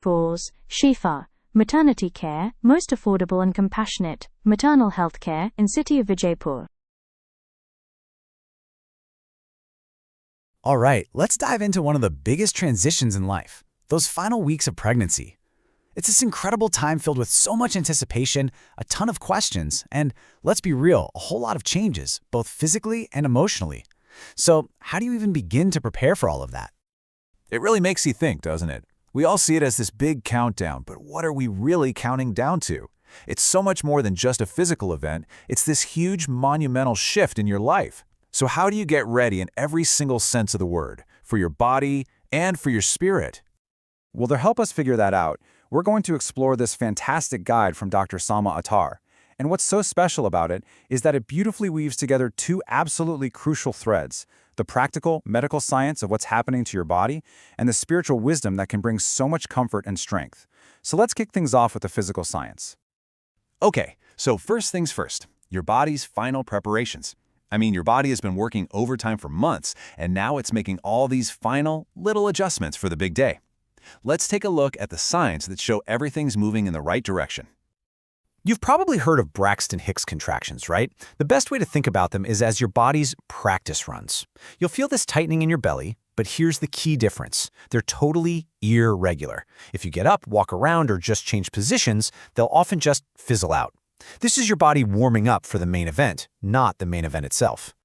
Pause. Shifa. Maternity care, most affordable and compassionate, maternal health care in city of Bijapur. All right, let's dive into one of the biggest transitions in life, those final weeks of pregnancy. It's this incredible time filled with so much anticipation, a ton of questions, and let's be real, a whole lot of changes, both physically and emotionally. So how do you even begin to prepare for all of that? It really makes you think, doesn't it? We all see it as this big countdown, but what are we really counting down to? It's so much more than just a physical event. It's this huge, monumental shift in your life. So how do you get ready in every single sense of the word, for your body and for your spirit? Well, to help us figure that out, we're going to explore this fantastic guide from Dr. Salma Attar. And what's so special about it is that it beautifully weaves together two absolutely crucial threads: the practical, medical science of what's happening to your body, and the spiritual wisdom that can bring so much comfort and strength. So let's kick things off with the physical science. Okay, so first things first, your body's final preparations. I mean, your body has been working overtime for months, and now it's making all these final, little adjustments for the big day. Let's take a look at the signs that show everything's moving in the right direction. You've probably heard of Braxton Hicks contractions, right? The best way to think about them is as your body's practice runs. You'll feel this tightening in your belly, but here's the key difference. They're totally irregular. If you get up, walk around, or just change positions, they'll often just fizzle out. This is your body warming up for the main event, not the main event itself.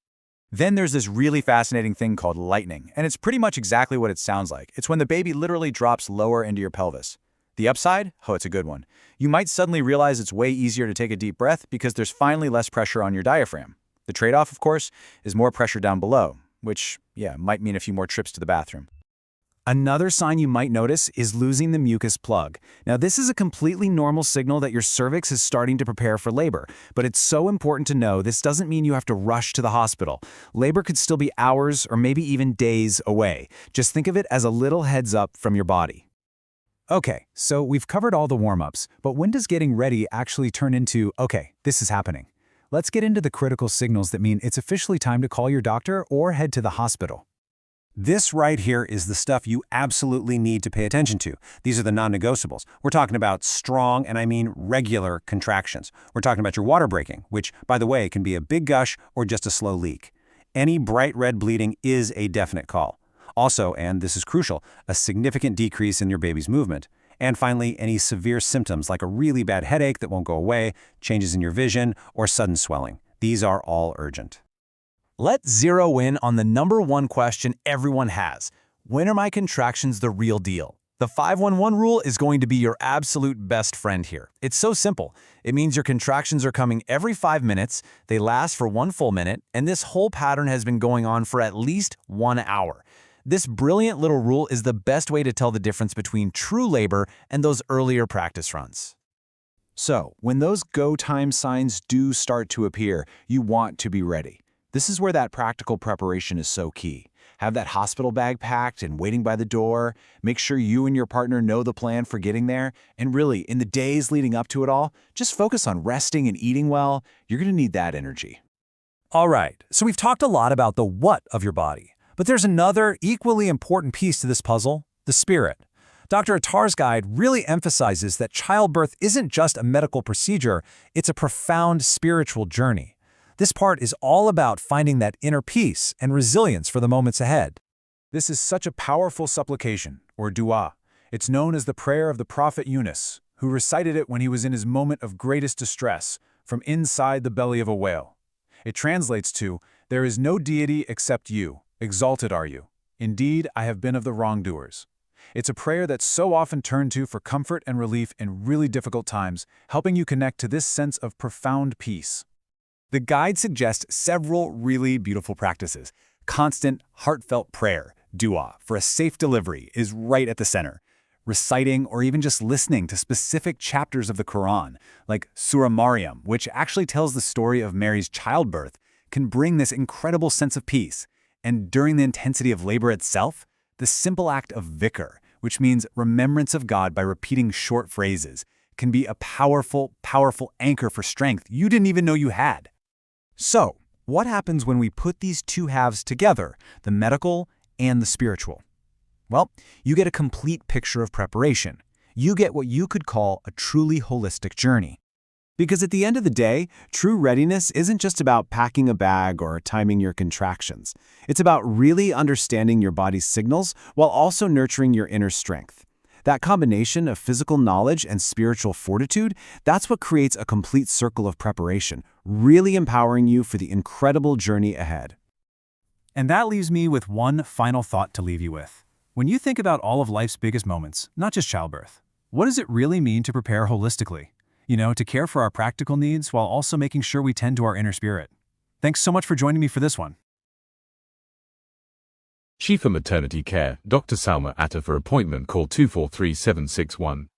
Then there's this really fascinating thing called lightening, and it's pretty much exactly what it sounds like. It's when the baby literally drops lower into your pelvis. The upside? Oh, it's a good one. You might suddenly realize it's way easier to take a deep breath because there's finally less pressure on your diaphragm. The trade-off, of course, is more pressure down below, which, might mean a few more trips to the bathroom. Another sign you might notice is losing the mucus plug. Now, this is a completely normal signal that your cervix is starting to prepare for labor, but it's so important to know this doesn't mean you have to rush to the hospital. Labor could still be hours or maybe even days away. Just think of it as a little heads up from your body. Okay, so we've covered all the warm-ups, but when does getting ready actually turn into, okay, this is happening? Let's get into the critical signals that mean it's officially time to call your doctor or head to the hospital. This right here is the stuff you absolutely need to pay attention to. These are the non-negotiables. We're talking about strong, and I mean regular, contractions. We're talking about your water breaking, which, by the way, can be a big gush or just a slow leak. Any bright red bleeding is a definite call. Also, and this is crucial, a significant decrease in your baby's movement. And finally, any severe symptoms like a really bad headache that won't go away, changes in your vision, or sudden swelling. These are all urgent. Let's zero in on the number one question everyone has. When are my contractions the real deal? The 511 rule is going to be your absolute best friend here. It's so simple. It means your contractions are coming every 5 minutes, they last for 1 full minute, and this whole pattern has been going on for at least 1 hour. This brilliant little rule is the best way to tell the difference between true labor and those earlier practice runs. So, when those go time signs do start to appear, you want to be ready. This is where that practical preparation is so key. Have that hospital bag packed and waiting by the door. Make sure you and your partner know the plan for getting there. And really, in the days leading up to it all, just focus on resting and eating well. You're going to need that energy. All right, so we've talked a lot about the what of your body. But there's another equally important piece to this puzzle, the spirit. Dr. Attar's guide really emphasizes that childbirth isn't just a medical procedure, it's a profound spiritual journey. This part is all about finding that inner peace and resilience for the moments ahead. This is such a powerful supplication, or dua. It's known as the prayer of the prophet Yunus, who recited it when he was in his moment of greatest distress, from inside the belly of a whale. It translates to, "There is no deity except you. Exalted are you. Indeed, I have been of the wrongdoers." It's a prayer that's so often turned to for comfort and relief in really difficult times, helping you connect to this sense of profound peace. The guide suggests several really beautiful practices. Constant, heartfelt prayer, dua, for a safe delivery is right at the center. Reciting or even just listening to specific chapters of the Qur'an, like Surah Maryam, which actually tells the story of Mary's childbirth, can bring this incredible sense of peace. And during the intensity of labor itself, the simple act of dhikr, which means remembrance of God by repeating short phrases, can be a powerful, powerful anchor for strength you didn't even know you had. So, what happens when we put these two halves together, the medical and the spiritual? Well, you get a complete picture of preparation. You get what you could call a truly holistic journey. Because at the end of the day, true readiness isn't just about packing a bag or timing your contractions. It's about really understanding your body's signals while also nurturing your inner strength. That combination of physical knowledge and spiritual fortitude, that's what creates a complete circle of preparation, really empowering you for the incredible journey ahead. And that leaves me with one final thought to leave you with. When you think about all of life's biggest moments, not just childbirth, what does it really mean to prepare holistically? To care for our practical needs while also making sure we tend to our inner spirit. Thanks so much for joining me for this one. Shifa Maternity Care, Dr. Salma Attar. For appointment, call 243761.